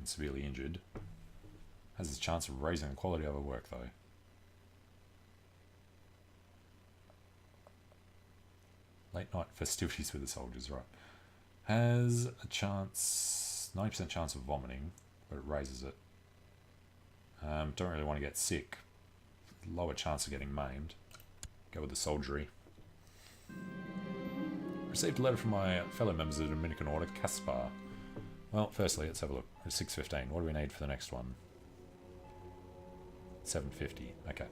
severely injured. Has his chance of raising the quality of her work, though. Late night festivities with the soldiers, right. Has a chance, 90% chance of vomiting, but it raises it. Don't really want to get sick. Lower chance of getting maimed. Go with the soldiery. Received a letter from my fellow members of the Dominican Order, Caspar. Well, firstly, let's have a look. It's 6:15. What do we need for the next one? 7:50. Okay.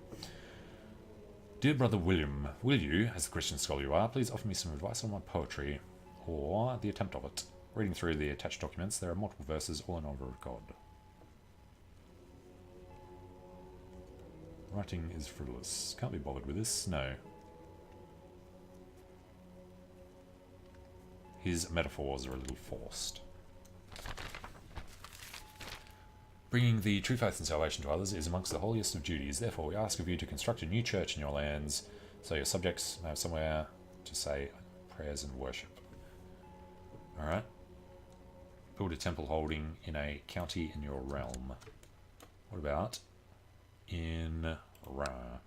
Dear brother William, will you, as the Christian scholar you are, please offer me some advice on my poetry, or the attempt of it? Reading through the attached documents, there are multiple verses all in honour of God. Writing is frivolous. Can't be bothered with this. No. His metaphors are a little forced. Bringing the true faith and salvation to others is amongst the holiest of duties. Therefore, we ask of you to construct a new church in your lands, so your subjects may have somewhere to say prayers and worship. Alright. Build a temple holding in a county in your realm. What about in Ra?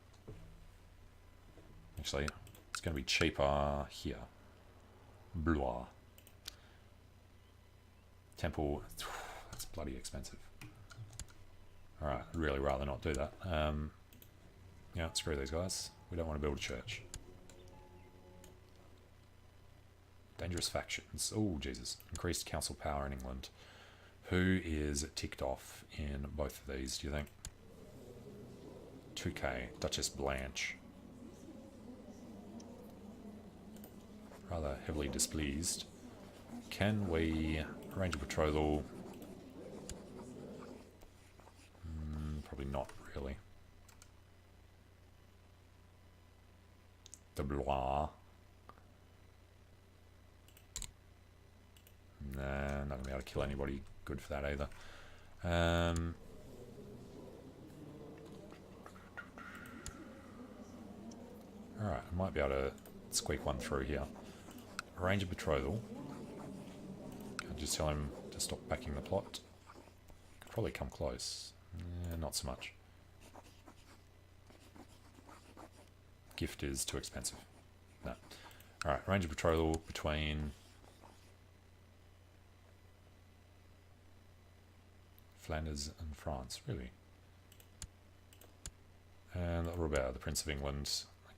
Actually, it's going to be cheaper here. Blois. Temple. That's bloody expensive. Alright, I'd really rather not do that. Yeah, screw these guys. We don't want to build a church. Dangerous factions. Oh, Jesus. Increased council power in England. Who is ticked off in both of these, do you think? 2K. Duchess Blanche. Rather heavily displeased. Can we arrange a betrothal? Probably not really. The Blois. Nah, not going to be able to kill anybody good for that either. Alright, I might be able to squeak one through here. Arrange a betrothal. I'll just tell him to stop backing the plot. Could probably come close. Not so much. Gift is too expensive. No. Alright, arrange a betrothal between Flanders and France, really. And Robert, the Prince of England,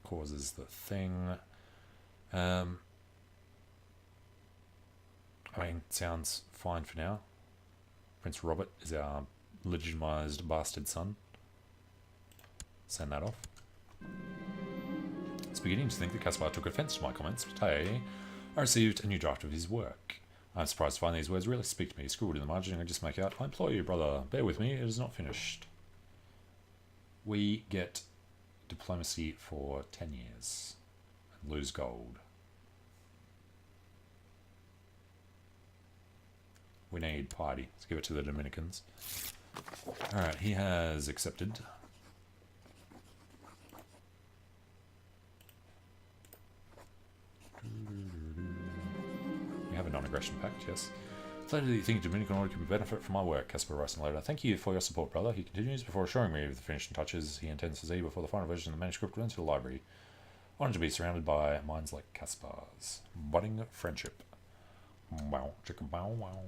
causes the thing. I mean, sounds fine for now. Prince Robert is our legitimized bastard son. Send that off. It's beginning to think that Caspar took offense to my comments, but today I received a new draft of his work. I'm surprised to find these words really speak to me. Scribbled in the margin, I just make out, I implore you, brother, bear with me, it is not finished. We get diplomacy for 10 years and lose gold. We need piety. Let's give it to the Dominicans. Alright, he has accepted. We have a non-aggression pact, yes. Later, do you think Dominican Order could benefit from my work? Caspar writes in later. Thank you for your support, brother. He continues before assuring me of the finishing touches he intends to see before the final version of the manuscript runs to the library. Honored to be surrounded by minds like Caspar's. Budding friendship. Wow, chicka bow wow.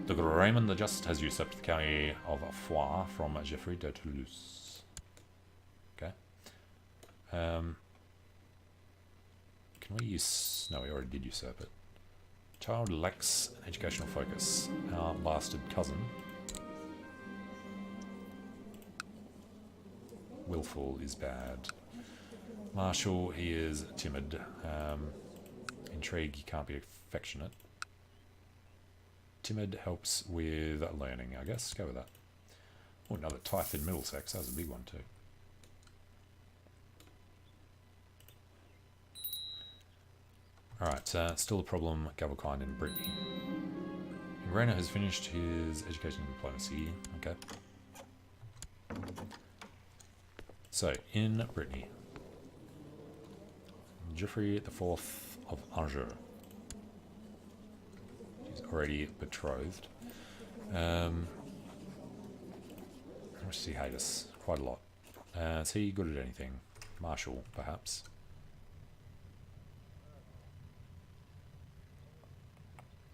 The good Raymond the Just has usurped the county of Foix from Geoffrey de Toulouse. Okay. Can we use... No, we already did usurp it. Child lacks an educational focus. Our bastard cousin. Willful is bad. Marshall, he is timid. Intrigue, he can't be affectionate. Timid helps with learning, I guess. Go with that. Oh, another tithe in Middlesex. That was a big one too. Alright, still a problem, Gavelkind in Brittany. Ingrana has finished his education and diplomacy. Okay. So, in Brittany. Geoffrey IV of Angers. He's already betrothed. How much does he hate us? Quite a lot. Is he good at anything? Marshal, perhaps.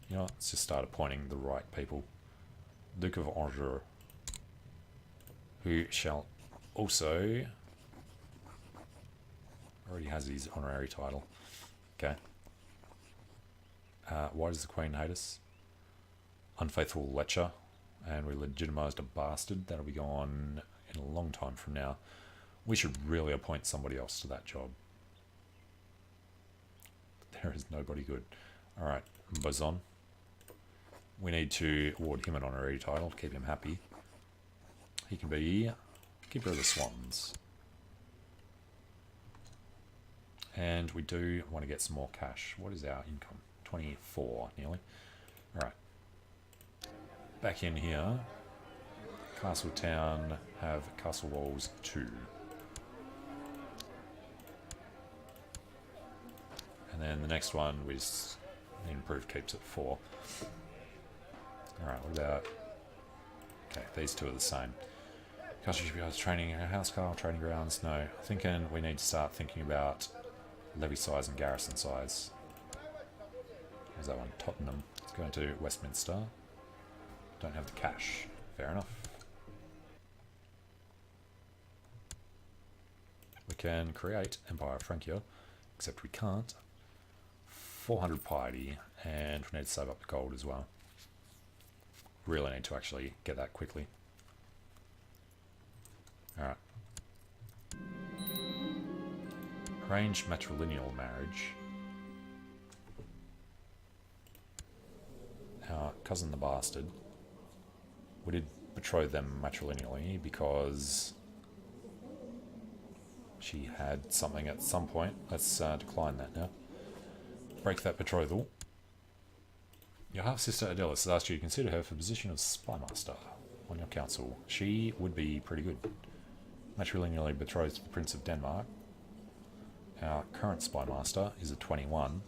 You know what? Let's just start appointing the right people. Duke of Angers, who shall also... already has his honorary title. Okay. Why does the Queen hate us? Unfaithful lecher. And we legitimised a bastard. That'll be gone in a long time from now. We should really appoint somebody else to that job. There is nobody good. Alright, Boson. We need to award him an honorary title to keep him happy. He can be Keeper of the Swans. And we do want to get some more cash. What is our income? 24, nearly. Alright. Back in here. Castle Town have Castle Walls 2. And then the next one we just improved keeps at 4. Alright, what about... okay, these two are the same. Castle Shipyards training, Housecarl training grounds. No, I'm thinking we need to start thinking about levy size and garrison size. Here's that one, Tottenham. It's going to Westminster. Don't have the cash. Fair enough. We can create Empire of Francia, except we can't. 400 piety, and we need to save up the gold as well. Really need to actually get that quickly. Alright. Arrange matrilineal marriage. Our cousin the bastard. We did betroth them matrilineally because she had something at some point. Let's decline that now. Break that betrothal. Your half-sister Adela has asked you to consider her for the position of spymaster on your council. She would be pretty good. Matrilineally betrothed to the Prince of Denmark. Our current spymaster is a 21.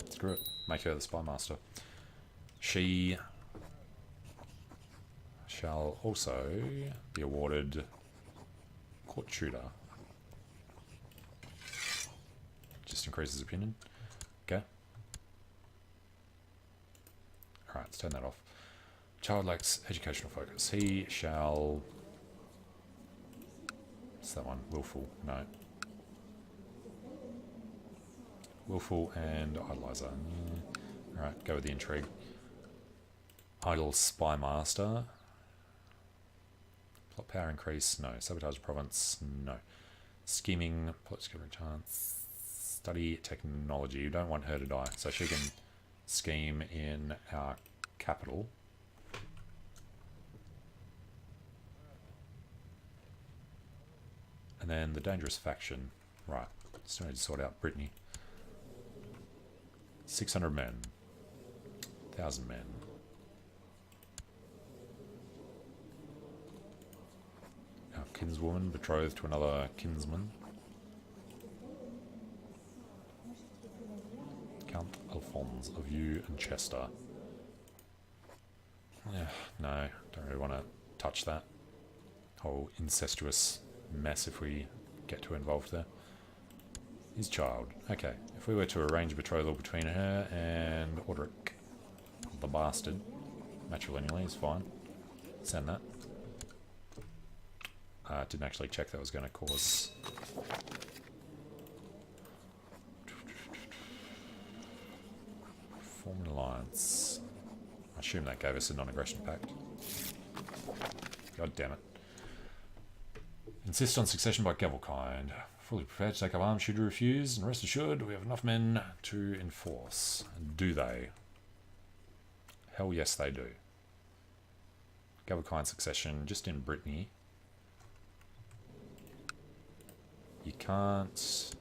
Screw it. Make her the spymaster. She shall also be awarded court tutor. Just increases opinion. Okay. Alright, let's turn that off. Child lacks educational focus. He shall... what's that one? Willful. No. Willful and idolizer. Yeah. Alright, go with the intrigue. Idle spy master. Plot power increase. No. Sabotage province. No. Scheming. Plot discovery chance. Study technology. You don't want her to die, so she can scheme in our capital. And then the dangerous faction. Right. Still need to sort out Brittany. 600 men. 1,000 men. Our kinswoman betrothed to another kinsman. Count Alphonse of you and Chester. Yeah, no, don't really want to touch that whole incestuous mess if we get too involved there. His child. Okay, if we were to arrange a betrothal between her and Orderic, the bastard, matrilineally is fine. Send that. Didn't actually check that was going to cause... Form an alliance. I assume that gave us a non-aggression pact. God damn it. Insist on succession by Gavelkind. Fully prepared to take up arms should you refuse, and rest assured we have enough men to enforce. Do they? Hell yes they do. Gavelkind succession just in Brittany. You can't...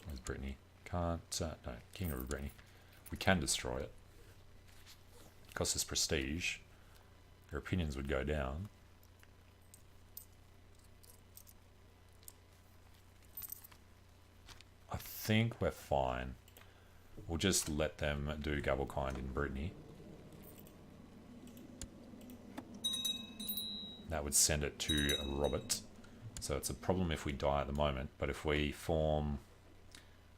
where's Brittany? Can't... no, King of Brittany. We can destroy it. Costs us prestige. Your opinions would go down. I think we're fine. We'll just let them do Gavelkind in Brittany. That would send it to Robert. So it's a problem if we die at the moment, but if we form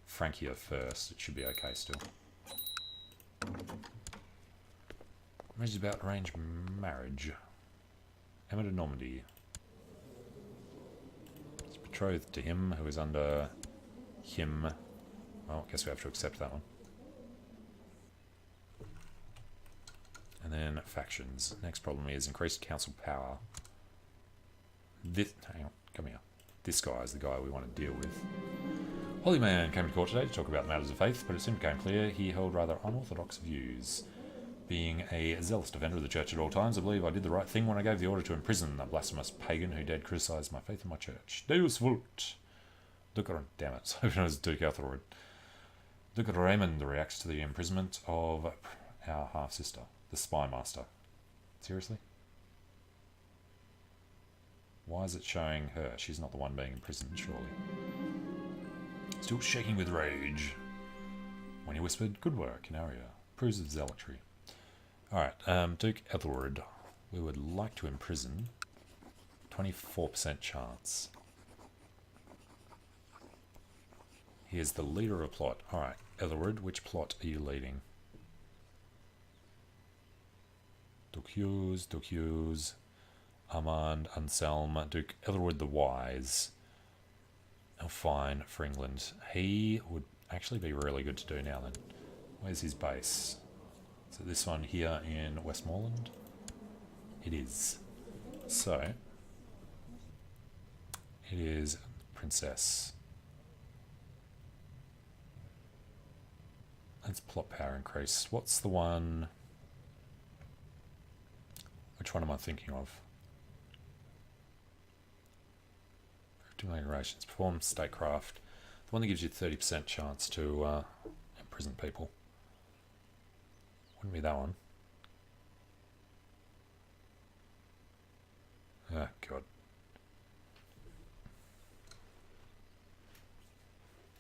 Francia first, it should be okay still. Marriage is about arranged marriage. Emma de Normandy. It's betrothed to him, who is under him. Well, I guess we have to accept that one. And then factions. Next problem is increased council power. This, hang on, come here. This guy is the guy we want to deal with. Holy Man came to court today to talk about matters of faith, but it soon became clear he held rather unorthodox views. Being a zealous defender of the church at all times, I believe I did the right thing when I gave the order to imprison that blasphemous pagan who dared criticise my faith and my church. Deus vult. Damn it, so it was Duke Ethelred. Duke Raymond reacts to the imprisonment of our half-sister, the Spy Master. Seriously? Why is it showing her? She's not the one being imprisoned, surely. Still shaking with rage. When he whispered, "Good work, in area." Proves of zealotry. Alright, Duke Ethelred. We would like to imprison. 24% chance. He is the leader of a plot. Alright, Ethelred, which plot are you leading? Duke Hughes, Armand, Anselm, Duke Ethelred the Wise. Oh, fine, for England. He would actually be really good to do now then. Where's his base? Is it this one here in Westmoreland? It is. So, it is Princess. Let's plot power increase. What's the one? Which one am I thinking of? Declarations. Perform statecraft. The one that gives you 30% chance to imprison people. Wouldn't be that one. Oh, God.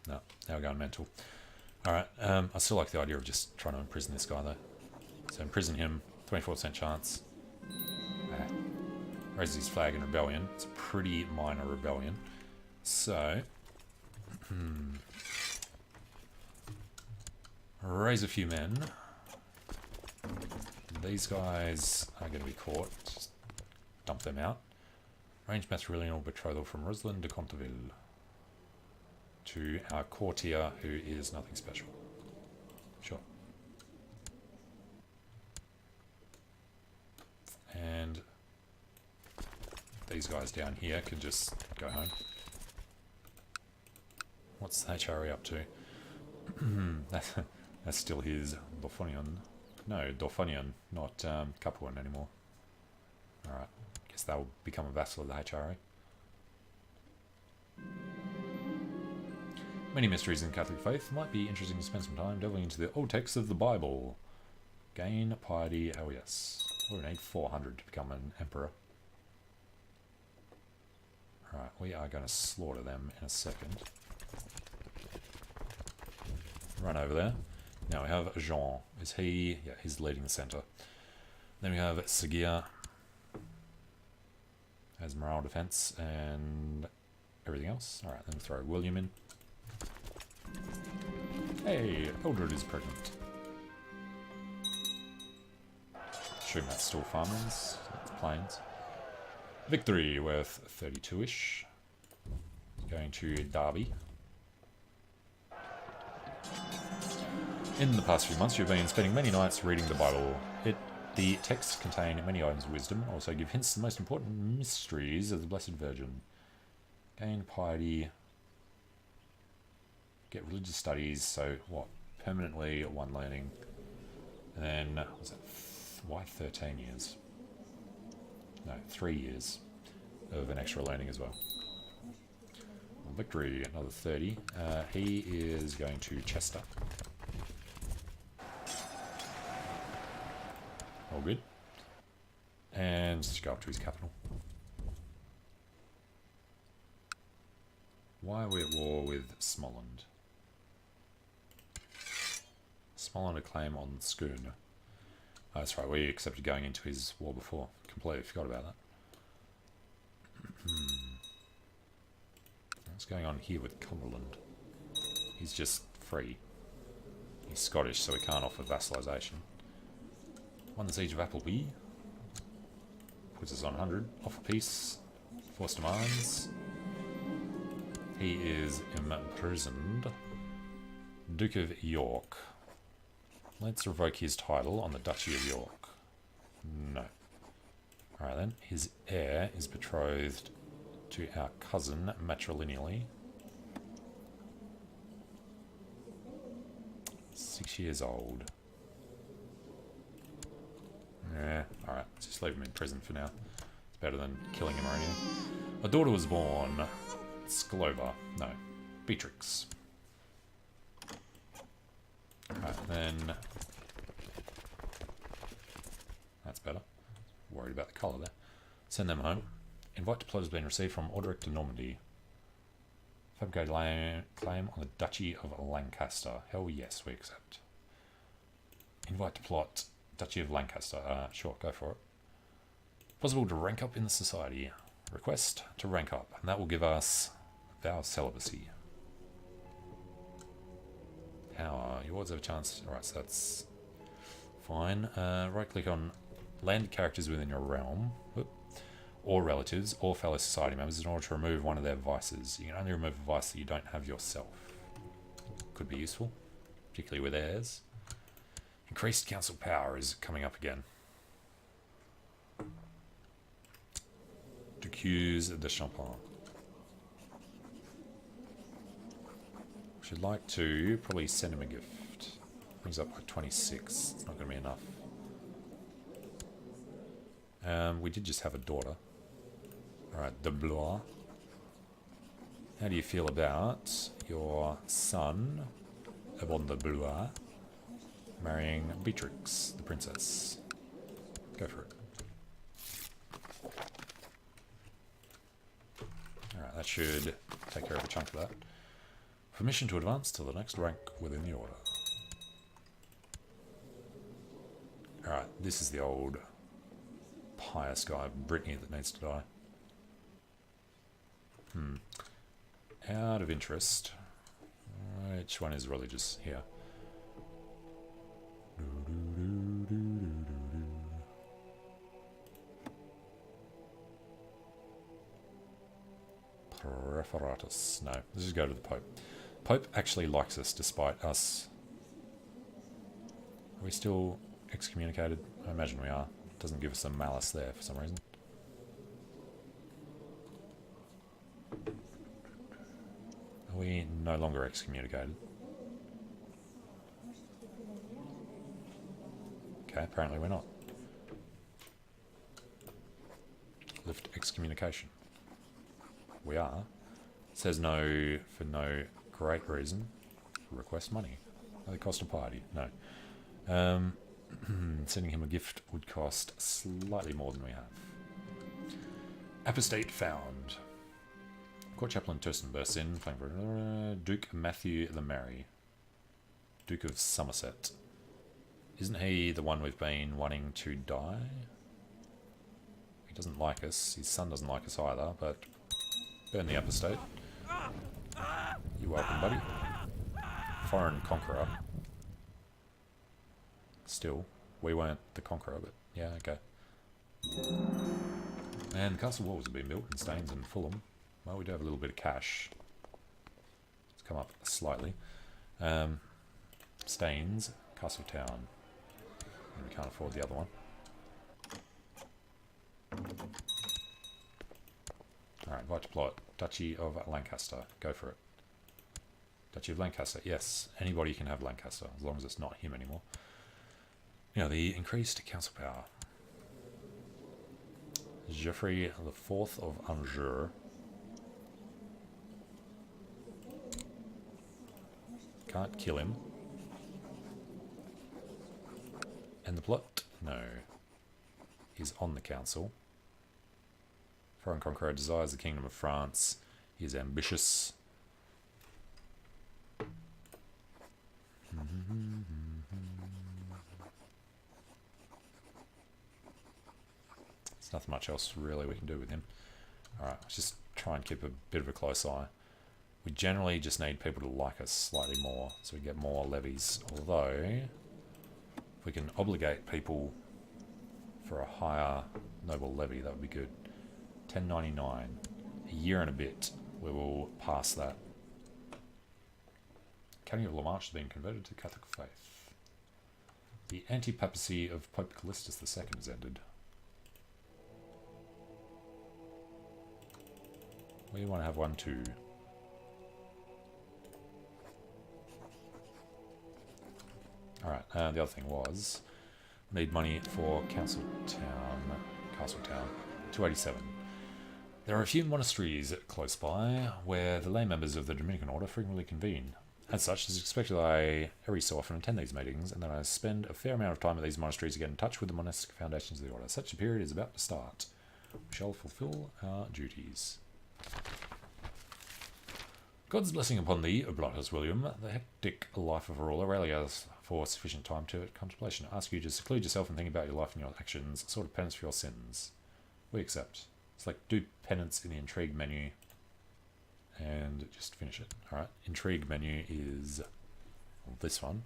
No, now we're going mental. Alright, I still like the idea of just trying to imprison this guy, though. So imprison him, 24% chance. Raises his flag in rebellion. It's a pretty minor rebellion. So, raise a few men. These guys are going to be caught. Just dump them out. Arrange matrimonial betrothal from Rosalind de Conteville to our courtier, who is nothing special. Sure. And these guys down here can just go home. What's the HRE up to? That's still his Dorfonion. No, Dorfonion, not Capuan anymore. Alright, guess that will become a vassal of the HRE. Many mysteries in Catholic faith. Might be interesting to spend some time delving into the old texts of the Bible. Gain piety, oh yes. We need 400 to become an emperor. Alright, we are going to slaughter them in a second. Run over there. Now we have Jean. Is he? Yeah, he's leading the centre. Then we have Seguir. Has morale defence and everything else. Alright, then throw William in. Hey, Eldred is pregnant. Assume that's still farmlands. That's plains. Victory worth 32-ish. Going to Derby. In the past few months, you've been spending many nights reading the Bible. The texts contain many items of wisdom, and also give hints to the most important mysteries of the Blessed Virgin. Gain piety. Get religious studies, so what? Permanently 1 learning. And then, was it why 13 years? No, 3 years of an extra learning as well. Victory, another 30. He is going to Chester. All good. And let's go up to his capital. Why are we at war with Smoland? Small on a claim on the schooner. Oh, that's right, we accepted going into his war before. Completely forgot about that. What's going on here with Cumberland? He's just free. He's Scottish, so he can't offer vassalisation. Won the siege of Appleby. Puts us on 100. Offer peace. Force demands. He is imprisoned. Duke of York. Let's revoke his title on the Duchy of York. No. Alright then. His heir is betrothed to our cousin matrilineally. 6 years old. Yeah, alright. Let's just leave him in prison for now. It's better than killing him or anything. A daughter was born. Sklova. No. Beatrix. Alright, then... That's better. Worried about the colour there. Send them home. Invite to plot has been received from Orderic de Normandy. Fabricate claim on the Duchy of Lancaster. Hell yes, we accept. Invite to plot Duchy of Lancaster. Sure, go for it. Possible to rank up in the society. Request to rank up. And that will give us vow of celibacy. Power. Your wards have a chance. Alright, so that's fine. Right click on landed characters within your realm. Whoop. Or relatives, or fellow society members in order to remove one of their vices. You can only remove a vice that you don't have yourself. Could be useful, particularly with heirs. Increased council power is coming up again. Duques de Champagne. Should like to probably send him a gift. Brings up like 26. It's not going to be enough. We did just have a daughter. Alright, de Blois. How do you feel about your son, Ebon de Blois, marrying Beatrix, the princess? Go for it. Alright, that should take care of a chunk of that. Permission to advance to the next rank within the order. Alright, this is the old pious guy, Brittany, that needs to die. Out of interest, which one is religious here? Preferatus. No, let's just go to the Pope. Pope actually likes us despite us. Are we still excommunicated? I imagine we are. Doesn't give us some malice there for some reason. Are we no longer excommunicated? Okay, apparently we're not. Lift excommunication. We are. It says no for no great reason. Request money. At the cost of piety. No. Sending him a gift would cost slightly more than we have. Apostate found. Court Chaplain Turson bursts in, flanked by Duke Matthew the Merry. Duke of Somerset. Isn't he the one we've been wanting to die? He doesn't like us. His son doesn't like us either, but burn the apostate. You're welcome, buddy. Foreign conqueror. Still, we weren't the conqueror, but yeah, okay. And the castle walls have been built in Staines and Fulham. Well, we do have a little bit of cash. It's come up slightly. Staines, Castle Town. And we can't afford the other one. Alright, invite to plot. Duchy of Lancaster. Go for it. Duchy of Lancaster. Yes, anybody can have Lancaster, as long as it's not him anymore. You know, the increased council power. Geoffrey IV of Anjou. Can't kill him. And the plot? No. He's on the council. Foreign conqueror desires the kingdom of France. He is ambitious. There's nothing much else really we can do with him. Alright, let's just try and keep a bit of a close eye. We generally just need people to like us slightly more, so we get more levies. Although, if we can obligate people for a higher noble levy, that would be good. 1099. A year and a bit, we will pass that. County of La Marche has been converted to the Catholic faith. The anti-papacy of Pope Callistus II has ended. We want to have one too. Alright, the other thing was, we need money for Castletown, 287. There are a few monasteries close by where the lay members of the Dominican order frequently convene. As such, it is expected that I every so often attend these meetings, and that I spend a fair amount of time at these monasteries to get in touch with the monastic foundations of the order. Such a period is about to start. We shall fulfill our duties. God's blessing upon thee, Oblatus William. The hectic life of a ruler rarely has for sufficient time to contemplation. I ask you to seclude yourself and think about your life and your actions, sort of penance for your sins. We accept. It's like do penance in the intrigue menu and just finish it. Alright, intrigue menu is this one.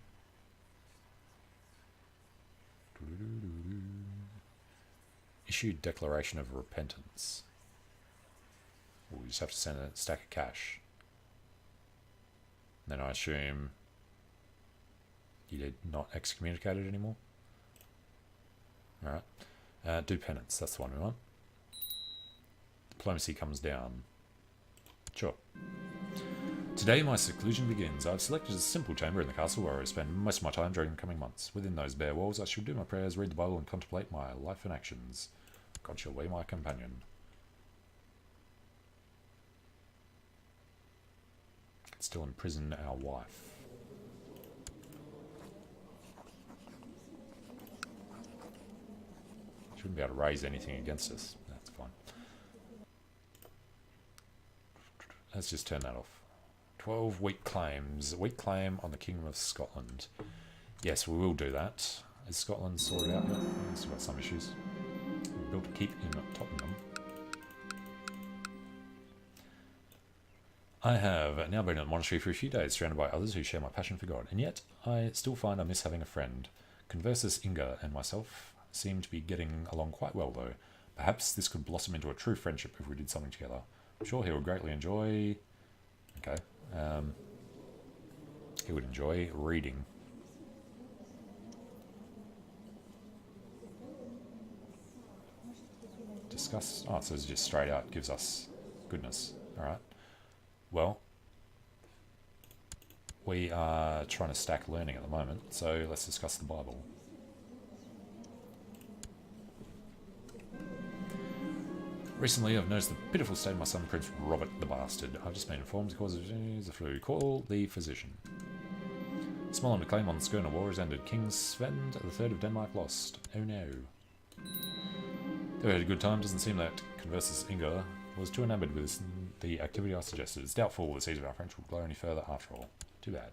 Issue declaration of repentance. We just have to send a stack of cash. Then I assume you're not excommunicated anymore. Alright. Do penance, that's the one we want. Diplomacy comes down. Sure. Today my seclusion begins. I've selected a simple chamber in the castle where I will spend most of my time during the coming months. Within those bare walls I shall do my prayers, read the Bible and contemplate my life and actions. God shall be my companion. Still imprison our wife. Shouldn't be able to raise anything against us. That's fine. Let's just turn that off. 12 weak claims. A weak claim on the Kingdom of Scotland. Yes, we will do that. Is Scotland sorted out yet? We've still got some issues. We built a keep in Tottenham. I have now been at the monastery for a few days, surrounded by others who share my passion for God, and yet I still find I miss having a friend. Conversus Inga and myself seem to be getting along quite well, though. Perhaps this could blossom into a true friendship if we did something together. I'm sure he would greatly enjoy... Okay. He would enjoy reading. Discuss... Oh, so it's just straight out. Gives us goodness. Alright. Well, we are trying to stack learning at the moment, so let's discuss the Bible. Recently, I've noticed the pitiful state of my son, Prince Robert the Bastard. I've just been informed the cause of the flu. Call the physician. Small under claim on the schooner war has ended. King Sven III of Denmark lost. Oh no. They had a good time. Doesn't seem that Conversus Inga was too enamoured with the activity I suggested. It's doubtful the seeds of our French will grow any further after all. Too bad.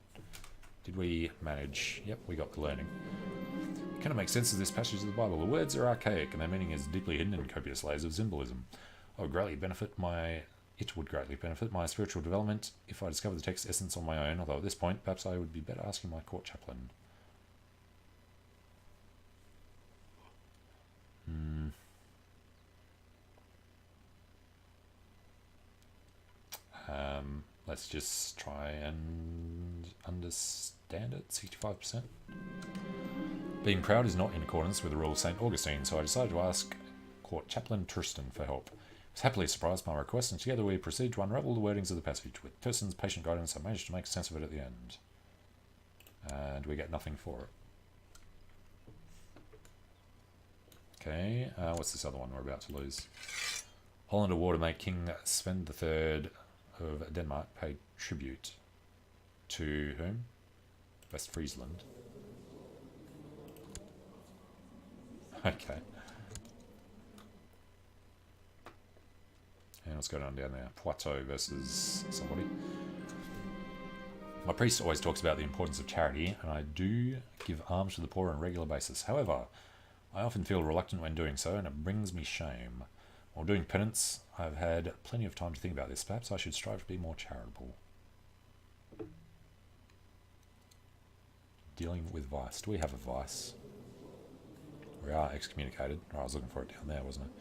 Did we manage? Yep, we got the learning. It kind of makes sense of this passage of the Bible. The words are archaic and their meaning is deeply hidden in copious layers of symbolism. It would greatly benefit my spiritual development if I discovered the text's essence on my own, although at this point perhaps I would be better asking my court chaplain. Let's just try and understand it. 65%. Being proud is not in accordance with the rule of St. Augustine, so I decided to ask Court Chaplain Tristan for help. I was happily surprised by my request, and together we proceeded to unravel the wordings of the passage. With Tristan's patient guidance, I managed to make sense of it at the end. And we get nothing for it. Okay, what's this other one we're about to lose? Holland award to make King Sven III of Denmark pay tribute to whom? West Friesland. Okay. And what's going on down there? Poitou versus somebody. My priest always talks about the importance of charity, and I do give alms to the poor on a regular basis. However, I often feel reluctant when doing so, and it brings me shame. While doing penance, I've had plenty of time to think about this. Perhaps I should strive to be more charitable. Dealing with vice. Do we have a vice? We are excommunicated. Oh, I was looking for it down there, wasn't it?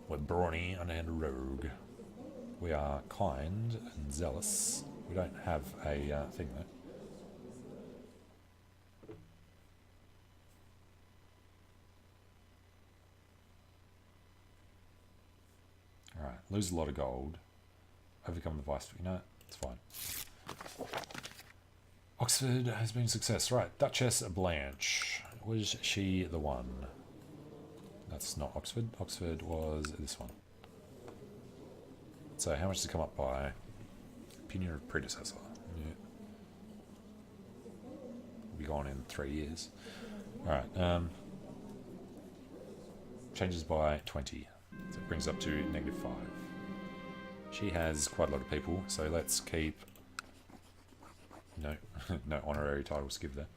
We're brawny, underhanded rogue. We are kind and zealous. We don't have a thing though. Alright, lose a lot of gold. Overcome the vice. No, it's fine. Oxford has been a success. Right, Duchess Blanche. Was she the one? That's not Oxford. Oxford was this one. So how much does it come up by? Opinion of predecessor. Yeah. Will be gone in 3 years. Alright, changes by 20. So it brings up to -5. She has quite a lot of people, so let's keep... No, no honorary titles to give there.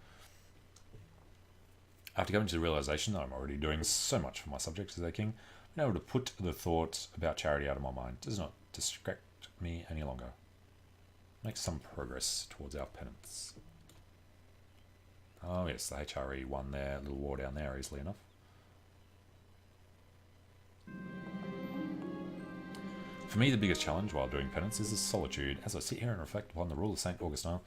After coming to the realization that I'm already doing so much for my subjects as their king, I'm able to put the thought about charity out of my mind. It does not distract me any longer. Make some progress towards our penance. Oh yes, the HRE won their little war down there easily enough. For me, the biggest challenge while doing penance is the solitude. As I sit here and reflect upon the rule of St. Augustine,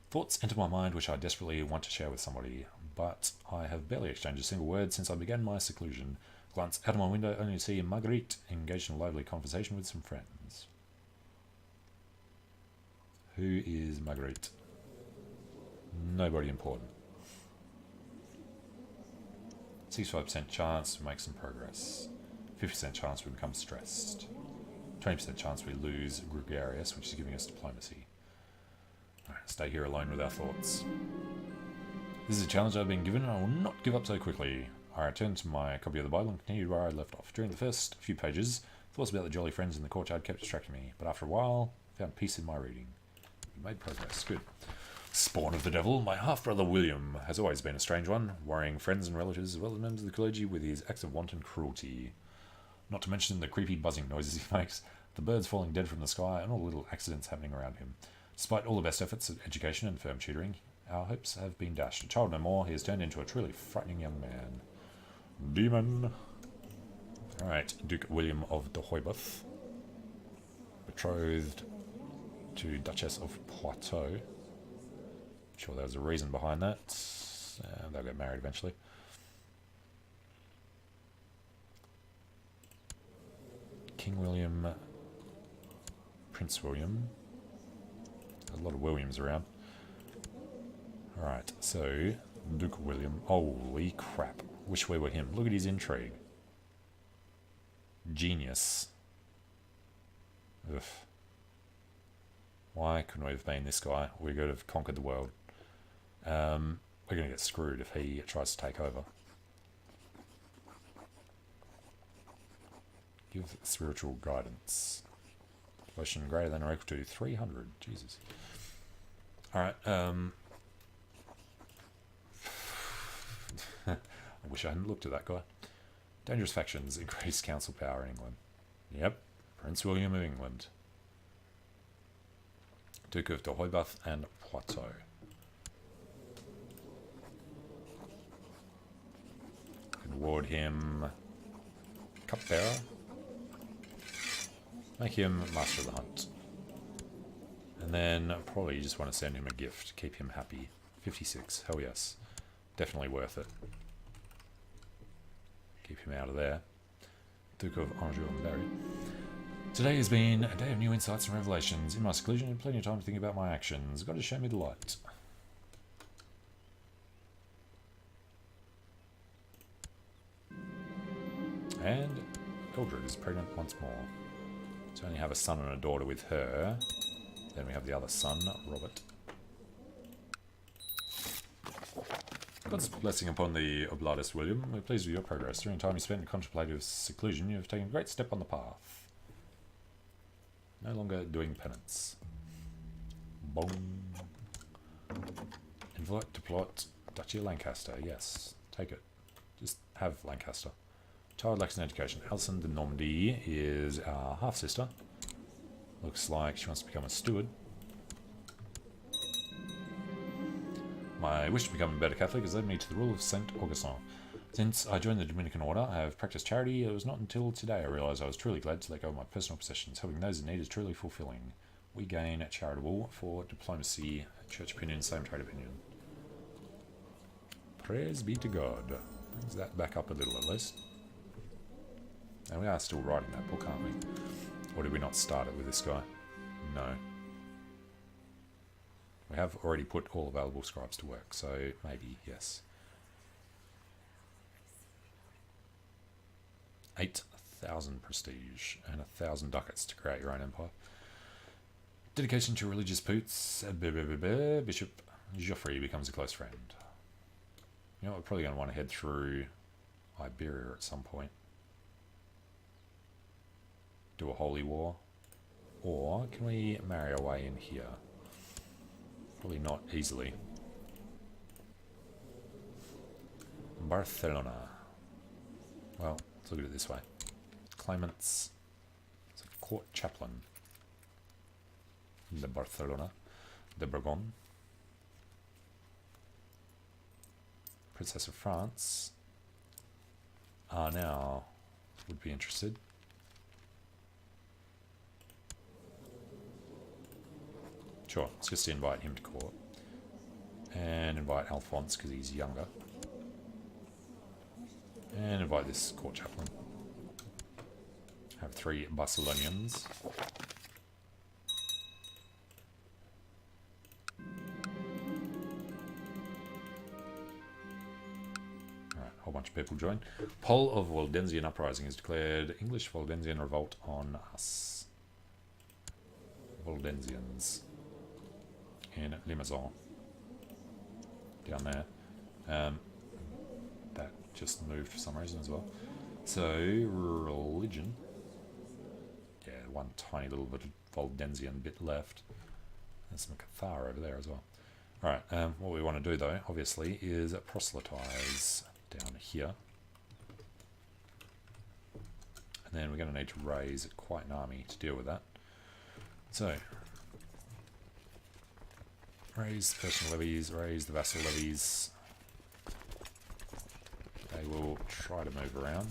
thoughts enter my mind which I desperately want to share with somebody, but I have barely exchanged a single word since I began my seclusion. Glance out of my window only to see Marguerite engaged in a lively conversation with some friends. Who is Marguerite? Nobody important. 65% chance to make some progress. 50% chance we become stressed. 20% chance we lose gregarious, which is giving us diplomacy. Alright, stay here alone with our thoughts. This is a challenge I've been given, and I will not give up so quickly. I return to my copy of the Bible and continued where I left off. During the first few pages, thoughts about the jolly friends in the courtyard kept distracting me, but after a while, I found peace in my reading. We made progress. Good. Spawn of the devil, my half-brother William has always been a strange one, worrying friends and relatives as well as members of the clergy with his acts of wanton cruelty. Not to mention the creepy buzzing noises he makes, the birds falling dead from the sky, and all the little accidents happening around him. Despite all the best efforts at education and firm tutoring, our hopes have been dashed. A child no more, he has turned into a truly frightening young man. Demon! Alright, Duke William of de Hoybuth. Betrothed to Duchess of Poitou. I'm sure there was a reason behind that. They'll get married eventually. King William, Prince William. There's a lot of Williams around. Alright, so Duke William. Holy crap. Wish we were him. Look at his intrigue. Genius. Ugh. Why couldn't we have been this guy? We could have conquered the world. We're going to get screwed if he tries to take over. Give spiritual guidance. Devotion greater than or equal to 300. Jesus. Alright, I wish I hadn't looked at that guy. Dangerous factions. Increased council power in England. Yep. Prince William of England. Duke of de Hoybuth and Poitou. Award him Cupbearer. Make him Master of the Hunt. And then probably you just want to send him a gift. Keep him happy. 56. Hell yes. Definitely worth it. Keep him out of there. Duke of Anjou and Berry. Today has been a day of new insights and revelations. In my seclusion, I had plenty of time to think about my actions. God has shown me the light. And Eldred is pregnant once more. So only have a son and a daughter with her. Then we have the other son, Robert. God's blessing upon the oblatus, William. We're pleased with your progress. During the time you spent in contemplative seclusion, you have taken a great step on the path. No longer doing penance. Boom. Invite to plot Duchy of Lancaster. Yes, take it. Just have Lancaster. Child lacks an education. Alison de Normandy is our half-sister. Looks like she wants to become a steward. My wish to become a better Catholic has led me to the rule of Saint Augustin. Since I joined the Dominican Order, I have practiced charity. It was not until today I realised I was truly glad to let go of my personal possessions. Helping those in need is truly fulfilling. We gain charitable for diplomacy, church opinion, same trade opinion. Praise be to God. Brings that back up a little at least. And we are still writing that book, aren't we? Or did we not start it with this guy? No. We have already put all available scribes to work, so maybe, yes. 8,000 prestige and 1,000 ducats to create your own empire. Dedication to religious poots. Bishop Joffrey becomes a close friend. You know, we're probably going to want to head through Iberia at some point. Do a holy war. Or can we marry our way in here? Probably not easily. Barcelona. Well, let's look at it this way. Claimants. It's a court chaplain. De Barcelona. De Bourgogne. Princess of France. Now would be interested. Sure, let's just invite him to court. And invite Alphonse because he's younger. And invite this court chaplain. Have 3 Barcelonians. Alright, a whole bunch of people join. Poll of Waldensian uprising is declared. English Waldensian revolt on us. Waldensians. In Limousin. Down there. That just moved for some reason as well. So, religion. Yeah, one tiny little bit of Waldensian bit left. There's some Cathar over there as well. Alright, what we want to do though, obviously, is proselytize down here. And then we're going to need to raise quite an army to deal with that. So, raise the personal levies, raise the vassal levies. They will try to move around.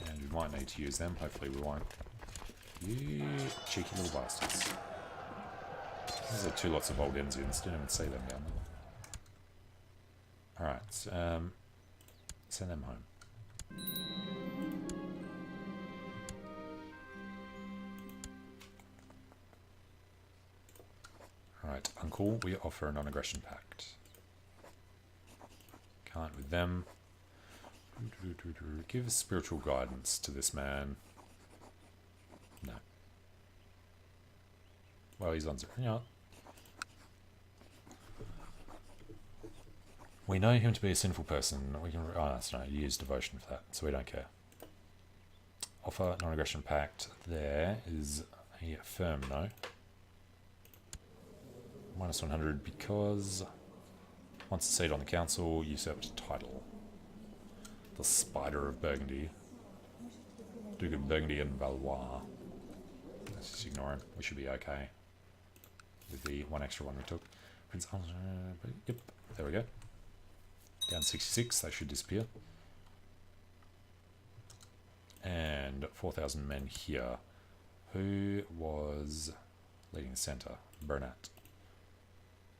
And we might need to use them, hopefully we won't. You cheeky little bastards. These are 2 lots of Waldensians, didn't even see them down there. Alright, send them home. Alright, Uncle, we offer a non-aggression pact. Can't with them. Give spiritual guidance to this man. No. Well, he's on 0. Yeah. We know him to be a sinful person. We can. Oh, that's no. You use devotion for that, so we don't care. Offer non-aggression pact. There is a firm no. Minus 100 because once a seat on the council, usurped title. The Spider of Burgundy. Duke of Burgundy and Valois. Let's just ignore him. We should be okay with the 1 extra one we took. Prince yep, there we go. Down 66, they should disappear. And 4,000 men here. Who was leading the centre? Bernat.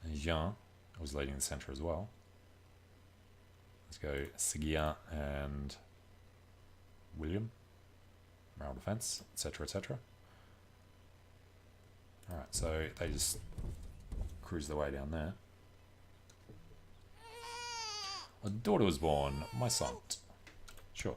And Jean was leading the centre as well. Let's go Seguin and William. Moral defence, etc., etc. Alright, so they just cruise their way down there. A daughter was born, my son. Sure.